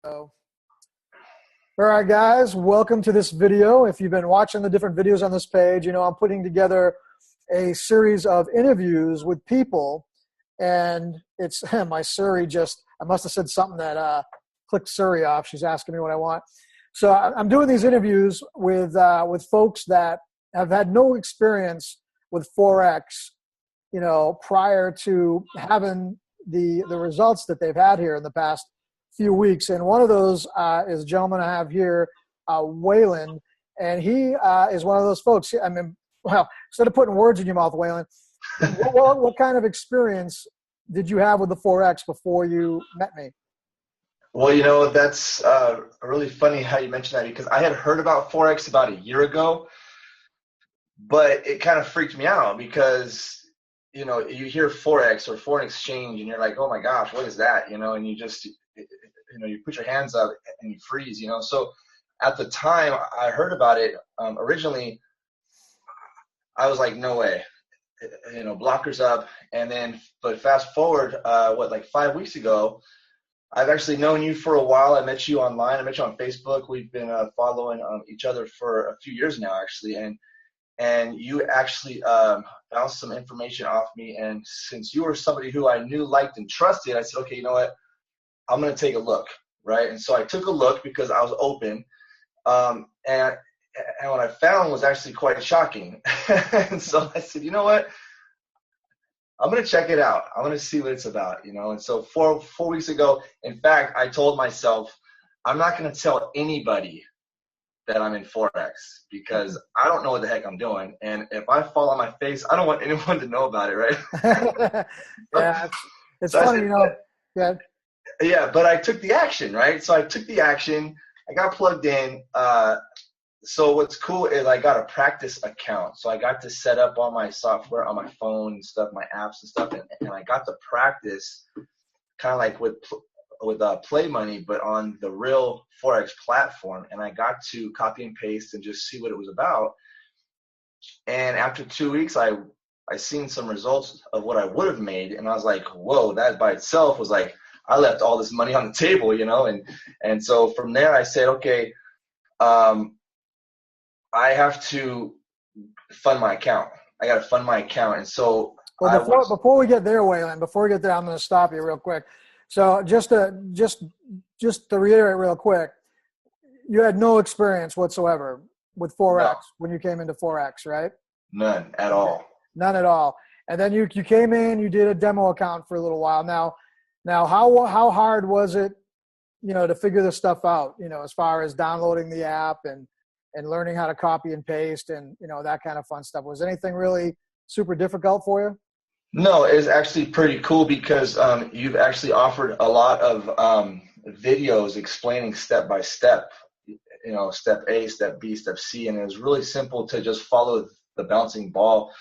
So, all right, guys, welcome to this video. If you've been watching the different videos on this page, you know I'm putting together a series of interviews with people, and it's my Siri I must have said something that clicked Siri off. She's asking me what I want. So I'm doing these interviews with folks that have had no experience with Forex, you know, prior to having the results that they've had here in the past few weeks. And one of those is a gentleman I have here, Waylon, and he is one of those folks. I mean, well, instead of putting words in your mouth, Waylon, what kind of experience did you have with the Forex before you met me? Well, you know, that's really funny how you mentioned that, because I had heard about Forex about a year ago, but it kind of freaked me out because, you know, you hear Forex or foreign exchange and you're like, oh my gosh, what is that? You know, and you just, you know, you put your hands up and you freeze, you know. So at the time I heard about it, originally I was like, no way, you know, blockers up. And then, but fast forward, like 5 weeks ago, I've actually known you for a while. I met you online. I met you on Facebook. We've been following each other for a few years now, actually. And you actually bounced some information off me. And since you were somebody who I knew, liked, and trusted, I said, okay, you know what? I'm going to take a look, right? And so I took a look because I was open. And what I found was actually quite shocking. And so I said, you know what? I'm going to check it out. I'm going to see what it's about, you know. And so four weeks ago, in fact, I told myself, I'm not going to tell anybody that I'm in Forex because I don't know what the heck I'm doing. And if I fall on my face, I don't want anyone to know about it, right? Yeah, it's so funny, said, you know. Yeah. Yeah, but I took the action, right? So I took the action. I got plugged in. So what's cool is I got a practice account. So I got to set up all my software on my phone and stuff, my apps and stuff, and I got to practice kind of like with Play Money, but on the real Forex platform. And I got to copy and paste and just see what it was about. And after 2 weeks, I seen some results of what I would have made, and I was like, whoa, that by itself was like, I left all this money on the table, you know. And so from there, I said, okay, I have to fund my account. I got to fund my account. And so before we get there, Waylon, before we get there, I'm going to stop you real quick. So just to reiterate real quick, you had no experience whatsoever with Forex when you came into Forex, right? None at all. None at all. And then you came in, you did a demo account for a little while. Now how hard was it, you know, to figure this stuff out, you know, as far as downloading the app and learning how to copy and paste and, you know, that kind of fun stuff? Was anything really super difficult for you? No, it's actually pretty cool because you've actually offered a lot of videos explaining step by step, you know, step A, step B, step C, and it was really simple to just follow the bouncing ball.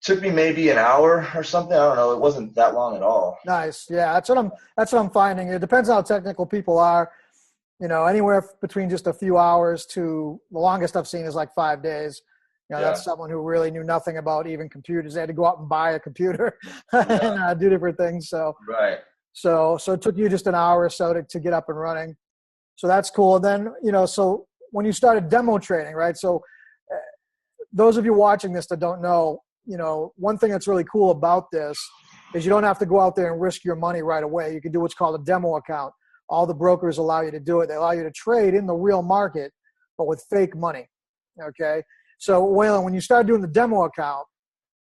Took me maybe an hour or something. I don't know. It wasn't that long at all. Nice. Yeah, that's what I'm finding. It depends on how technical people are. You know, anywhere between just a few hours to the longest I've seen is like 5 days. You know, That's someone who really knew nothing about even computers. They had to go out and buy a computer and do different things. So, right. So it took you just an hour or so to get up and running. So that's cool. And then, you know, so when you started demo trading, right? So those of you watching this that don't know, you know, one thing that's really cool about this is you don't have to go out there and risk your money right away. You can do what's called a demo account. All the brokers allow you to do it. They allow you to trade in the real market, but with fake money. Okay. So Waylon, when you started doing the demo account,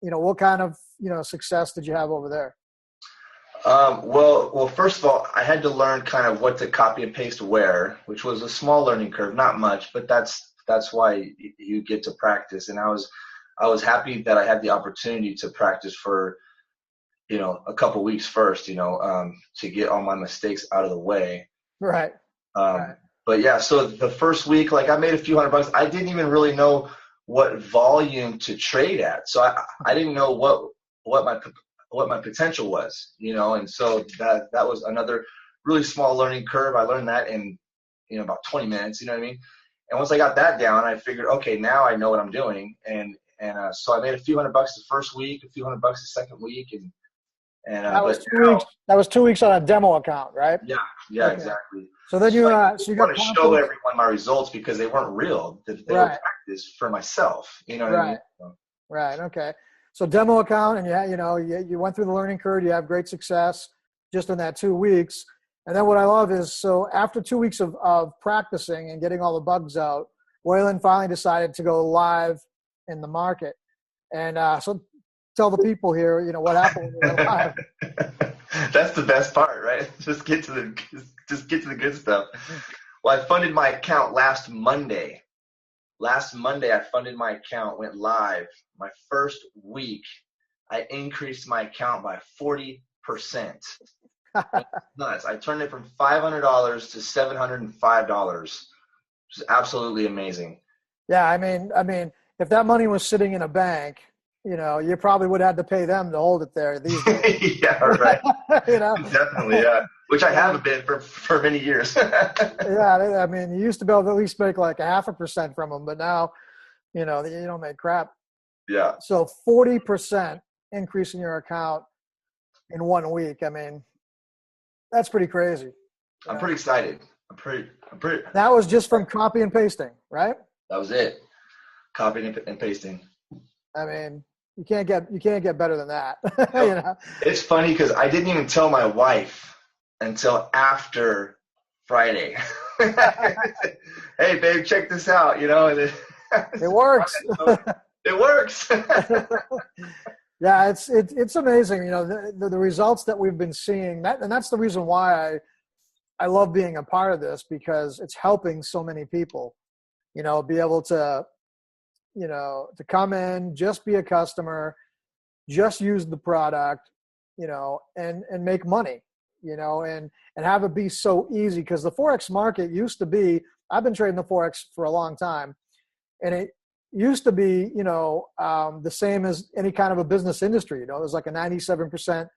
you know, what kind of, you know, success did you have over there? Well, first of all, I had to learn kind of what to copy and paste where, which was a small learning curve, not much, but that's why you get to practice. And I was happy that I had the opportunity to practice for, you know, a couple weeks first, you know, to get all my mistakes out of the way. Right. But yeah, so the first week, like I made a few $100. I didn't even really know what volume to trade at. So I didn't know what my potential was, you know, and so that was another really small learning curve. I learned that in, you know, about 20 minutes, you know what I mean? And once I got that down, I figured, okay, now I know what I'm doing. And so I made a few $100 the first week, a few $100 the second week. And That was but 2 weeks. That was 2 weeks on a demo account, right? yeah, Okay. exactly. So then you so you got want to confidence. show everyone my results because they weren't real. They were practice for myself. You know what I mean? So. Right. Okay. So demo account, and you went through the learning curve. You have great success just in that 2 weeks. And then what I love is, so after 2 weeks of practicing and getting all the bugs out, Waylon finally decided to go live in the market. And so tell the people here, what happened when you went live. That's the best part, right? Just get to the good stuff. Well, I funded my account last Monday. Last Monday, I funded my account, went live. My first week, I increased my account by 40%. Nuts. I turned it from $500 to $705, which is absolutely amazing. Yeah, I mean, if that money was sitting in a bank, you probably would have had to pay them to hold it there these days. Yeah, right. Definitely, yeah. Which I haven't been for many years. Yeah, I mean, you used to be able to at least make like 0.5% from them, but now, you don't make crap. Yeah. So 40% increase in your account in 1 week. I mean, that's pretty crazy. I'm pretty excited. I'm pretty. That was just from copy and pasting, right? That was it. Copying and pasting. I mean, you can't get better than that. It's funny because I didn't even tell my wife until after Friday. Hey, babe, check this out. And it works. It works. Yeah, it's amazing. The results that we've been seeing, and that's the reason why I love being a part of this, because it's helping so many people. Be able to to come in, just be a customer, just use the product, and make money, and have it be so easy. Because the Forex market used to be, I've been trading the Forex for a long time, and it used to be, the same as any kind of a business industry. It was like a 97%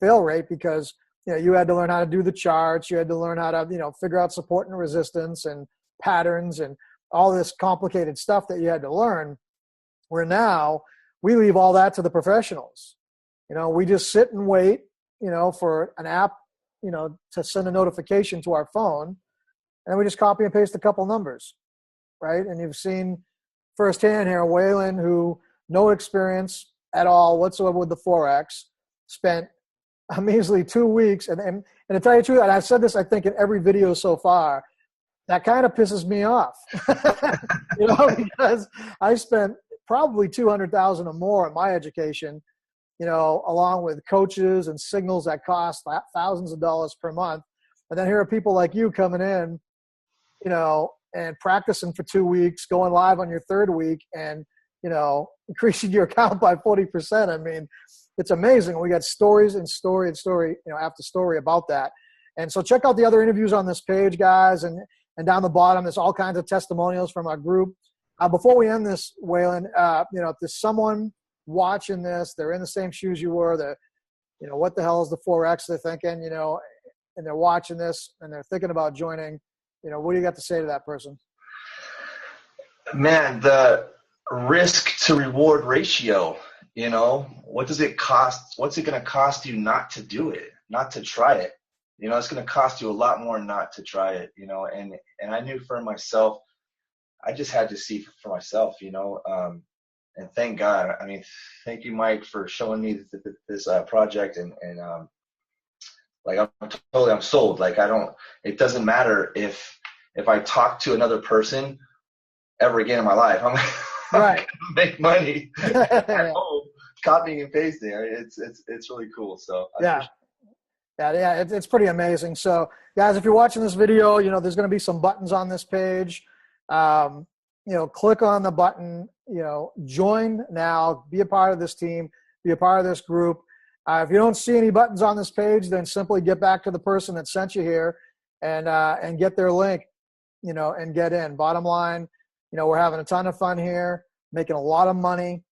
fail rate because, you had to learn how to do the charts. You had to learn how to, figure out support and resistance and patterns and all this complicated stuff that you had to learn, where now we leave all that to the professionals. We just sit and wait, for an app, to send a notification to our phone, and then we just copy and paste a couple numbers, right? And you've seen firsthand here, Waylon, who no experience at all whatsoever with the Forex, spent a measly 2 weeks. And to tell you the truth, and I've said this, I think, in every video so far, that kind of pisses me off, because I spent probably $200,000 or more in my education, along with coaches and signals that cost thousands of dollars per month. And then here are people like you coming in, and practicing for 2 weeks, going live on your third week, and, increasing your account by 40%. I mean, it's amazing. We got stories and story and story, after story about that. And so check out the other interviews on this page, guys. And down the bottom, there's all kinds of testimonials from our group. Before we end this, Waylon, if there's someone watching this, they're in the same shoes you were, they're, what the hell is the Forex they're thinking, and they're watching this and they're thinking about joining, what do you got to say to that person? Man, the risk to reward ratio, what does it cost? What's it going to cost you not to do it, not to try it? It's going to cost you a lot more not to try it, and I knew for myself, I just had to see for myself, and thank God. I mean, thank you, Mike, for showing me this project, and like, I'm sold. Like, it doesn't matter if I talk to another person ever again in my life, I'm right. going to make money at home, copying and pasting. I mean, it's really cool. So it's pretty amazing. So guys, if you're watching this video, there's going to be some buttons on this page. Click on the button, join now, be a part of this team, be a part of this group. If you don't see any buttons on this page, then simply get back to the person that sent you here and get their link, and get in. Bottom line, we're having a ton of fun here, making a lot of money,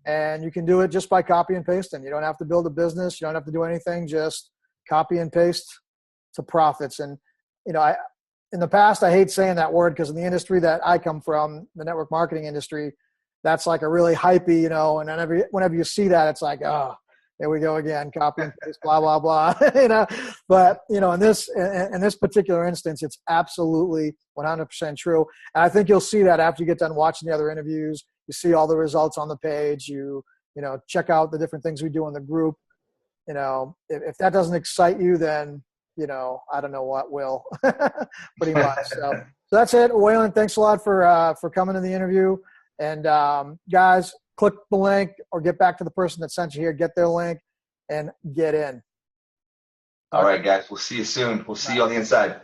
and you can do it just by copy and pasting. You don't have to build a business. You don't have to do anything. Just copy and paste to profits. And, in the past, I hate saying that word because in the industry that I come from, the network marketing industry, that's like a really hypey, and then whenever you see that, it's like, oh, There we go again, copy and paste, blah, blah, blah. But in this particular instance, it's absolutely 100% true. And I think you'll see that after you get done watching the other interviews. You see all the results on the page. You check out the different things we do in the group. If that doesn't excite you, then I don't know what will. Pretty much. So that's it, Waylon. Thanks a lot for coming to the interview. And guys, click the link or get back to the person that sent you here. Get their link and get in. All right, guys. We'll see you soon. We'll see you on the inside.